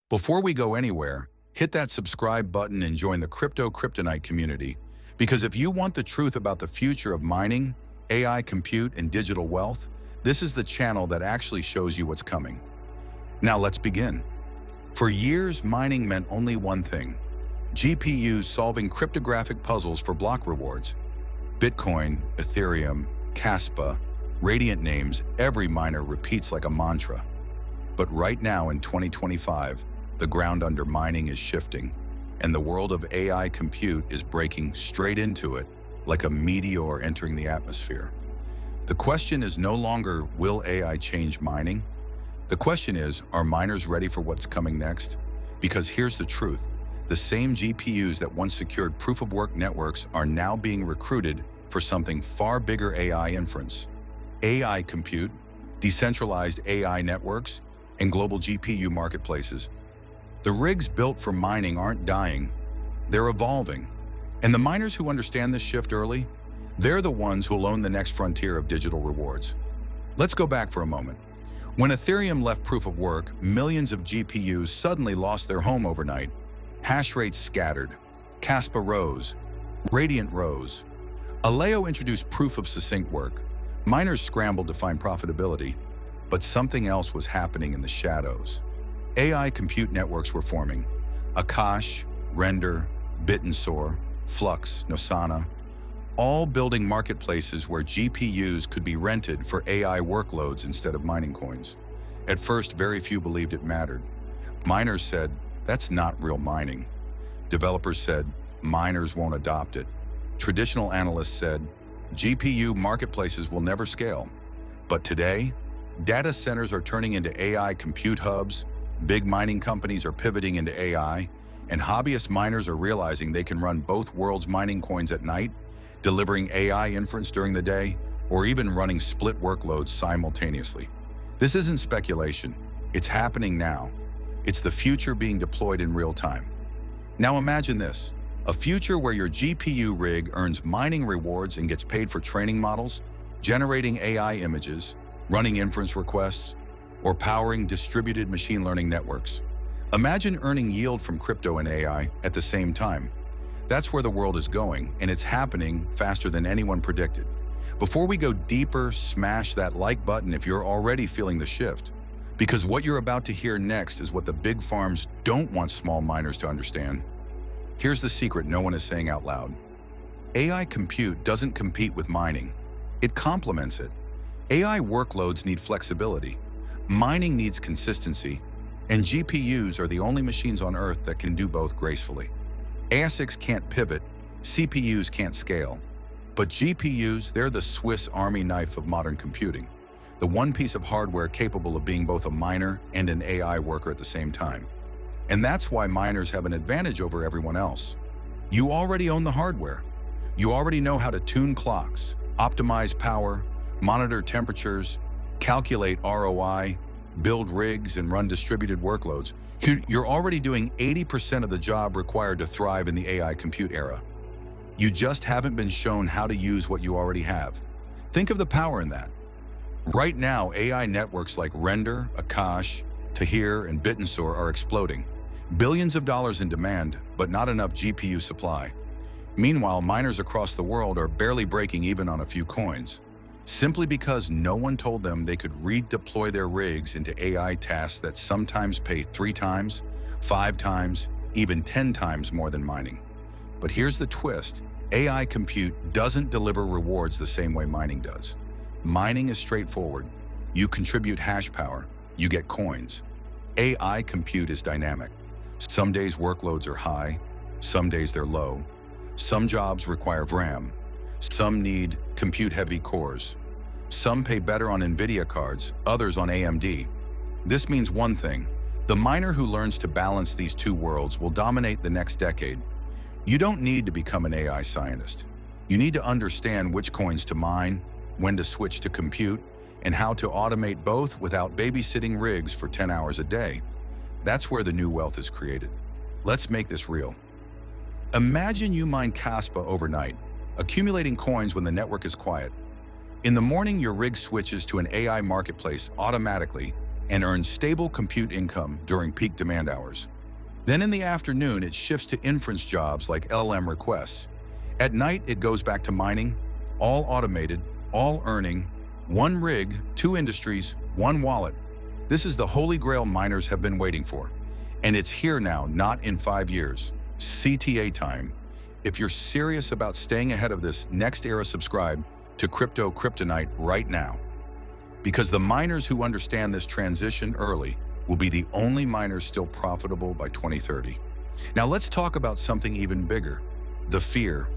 Before we go anywhere, hit that subscribe button and join the Kryptonite community, because if you want the truth about the future of mining, AI compute, and digital wealth, this is the channel that actually shows you what's coming. Now let's begin. For years, mining meant only one thing: GPUs solving cryptographic puzzles for block rewards. Bitcoin, Ethereum, Kaspa, radiant names every miner repeats like a mantra. But right now in 2025, the ground under mining is shifting, and the world of AI compute is breaking straight into it like a meteor entering the atmosphere. The question is no longer, will AI change mining? The question is, are miners ready for what's coming next? Because here's the truth: the same GPUs that once secured proof-of-work networks are now being recruited for something far bigger: AI inference. AI compute, decentralized AI networks, and global GPU marketplaces. The rigs built for mining aren't dying, they're evolving. And the miners who understand this shift early, they're the ones who'll own the next frontier of digital rewards. Let's go back for a moment. When Ethereum left proof of work, millions of GPUs suddenly lost their home overnight. Hash rates scattered, Kaspa rose, Radiant rose. Aleo introduced proof of succinct work. Miners scrambled to find profitability, but something else was happening in the shadows. AI compute networks were forming: Akash, Render, Bitensor, Flux, Nosana, all building marketplaces where GPUs could be rented for AI workloads instead of mining coins. At first, very few believed it mattered. Miners said, that's not real mining. Developers said, miners won't adopt it. Traditional analysts said, GPU marketplaces will never scale. But today, data centers are turning into AI compute hubs, big mining companies are pivoting into AI, and hobbyist miners are realizing they can run both worlds' mining coins at night, delivering AI inference during the day, or even running split workloads simultaneously. This isn't speculation. It's happening now. It's the future being deployed in real time. Now imagine this: a future where your GPU rig earns mining rewards and gets paid for training models, generating AI images, running inference requests, or powering distributed machine learning networks. Imagine earning yield from crypto and AI at the same time. That's where the world is going, and it's happening faster than anyone predicted. Before we go deeper, smash that like button if you're already feeling the shift, because what you're about to hear next is what the big farms don't want small miners to understand. Here's the secret no one is saying out loud. AI compute doesn't compete with mining. It complements it. AI workloads need flexibility. Mining needs consistency, and GPUs are the only machines on Earth that can do both gracefully. ASICs can't pivot, CPUs can't scale. But GPUs, they're the Swiss Army knife of modern computing, the one piece of hardware capable of being both a miner and an AI worker at the same time. And that's why miners have an advantage over everyone else. You already own the hardware. You already know how to tune clocks, optimize power, monitor temperatures, calculate ROI, build rigs, and run distributed workloads. You're already doing 80% of the job required to thrive in the AI compute era. You just haven't been shown how to use what you already have. Think of the power in that. Right now, AI networks like Render, Akash, Tahir, and Bitensor are exploding. Billions of dollars in demand, but not enough GPU supply. Meanwhile, miners across the world are barely breaking even on a few coins, simply because no one told them they could redeploy their rigs into AI tasks that sometimes pay 3 times, 5 times, even 10 times more than mining. But here's the twist: AI compute doesn't deliver rewards the same way mining does. Mining is straightforward. You contribute hash power, you get coins. AI compute is dynamic. Some days workloads are high, some days they're low. Some jobs require RAM. Some need compute-heavy cores. Some pay better on NVIDIA cards, others on AMD. This means one thing: the miner who learns to balance these two worlds will dominate the next decade. You don't need to become an AI scientist. You need to understand which coins to mine, when to switch to compute, and how to automate both without babysitting rigs for 10 hours a day. That's where the new wealth is created. Let's make this real. Imagine you mine Kaspa overnight, accumulating coins when the network is quiet. In the morning, your rig switches to an AI marketplace automatically, and earns stable compute income during peak demand hours. Then in the afternoon, it shifts to inference jobs like LLM requests. At night, it goes back to mining, all automated, all earning, one rig, two industries, one wallet. This is the holy grail miners have been waiting for. And it's here now, not in 5 years. CTA time. If you're serious about staying ahead of this next era, subscribe to Kryptonite right now. Because the miners who understand this transition early will be the only miners still profitable by 2030. Now let's talk about something even bigger, the fear.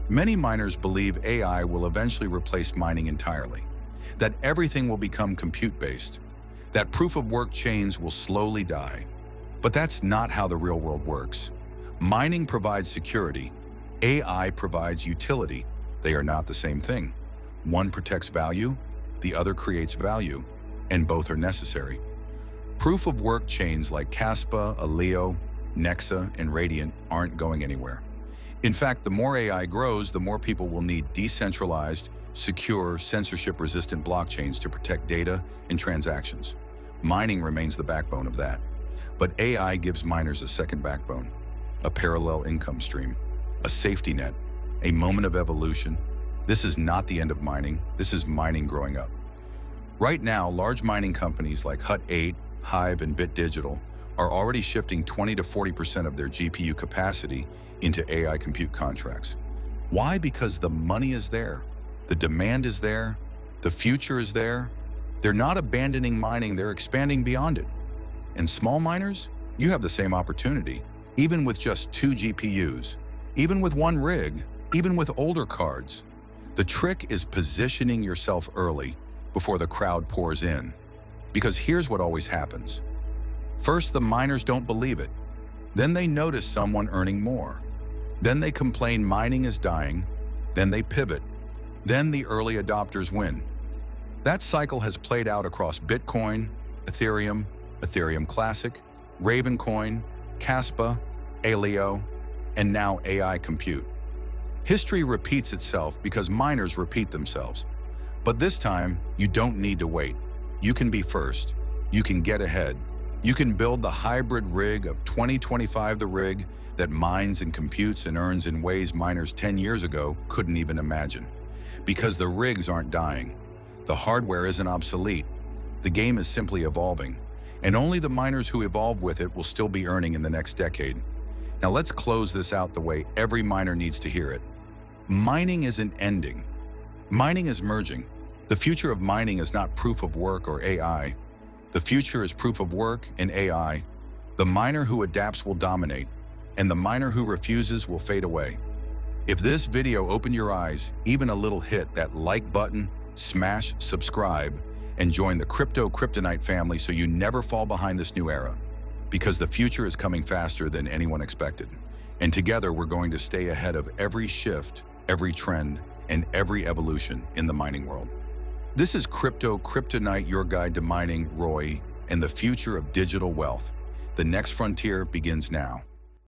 Many miners believe AI will eventually replace mining entirely, that everything will become compute-based, that proof-of-work chains will slowly die. But that's not how the real world works. Mining provides security. AI provides utility. They are not the same thing. One protects value, the other creates value, and both are necessary. Proof-of-work chains like Kaspa, Aleo, Nexa, and Radiant aren't going anywhere. In fact, the more AI grows, the more people will need decentralized, secure, censorship-resistant blockchains to protect data and transactions. Mining remains the backbone of that. But AI gives miners a second backbone, a parallel income stream, a safety net, a moment of evolution. This is not the end of mining. This is mining growing up. Right now, large mining companies like Hut 8, Hive, and Bit Digital are already shifting 20 to 40% of their GPU capacity into AI compute contracts. Why? Because the money is there, the demand is there, the future is there. They're not abandoning mining, they're expanding beyond it. And small miners, you have the same opportunity, even with just 2 GPUs, even with 1 rig, even with older cards. The trick is positioning yourself early before the crowd pours in. Because here's what always happens. First, the miners don't believe it. Then they notice someone earning more. Then they complain mining is dying. Then they pivot. Then the early adopters win. That cycle has played out across Bitcoin, Ethereum, Ethereum Classic, Ravencoin, Kaspa, Aleo, and now AI compute. History repeats itself because miners repeat themselves. But this time, you don't need to wait. You can be first. You can get ahead. You can build the hybrid rig of 2025, the rig that mines and computes and earns in ways miners 10 years ago couldn't even imagine. Because the rigs aren't dying. The hardware isn't obsolete. The game is simply evolving. And only the miners who evolve with it will still be earning in the next decade. Now let's close this out the way every miner needs to hear it. Mining isn't ending. Mining is merging. The future of mining is not proof of work or AI. The future is proof of work and AI. The miner who adapts will dominate, and the miner who refuses will fade away. If this video opened your eyes, even a little, hit that like button, smash subscribe, and join the Kryptonite family so you never fall behind this new era. Because the future is coming faster than anyone expected. And together we're going to stay ahead of every shift, every trend, and every evolution in the mining world. This is Kryptonite, your guide to mining, Roy, and the future of digital wealth. The next frontier begins now.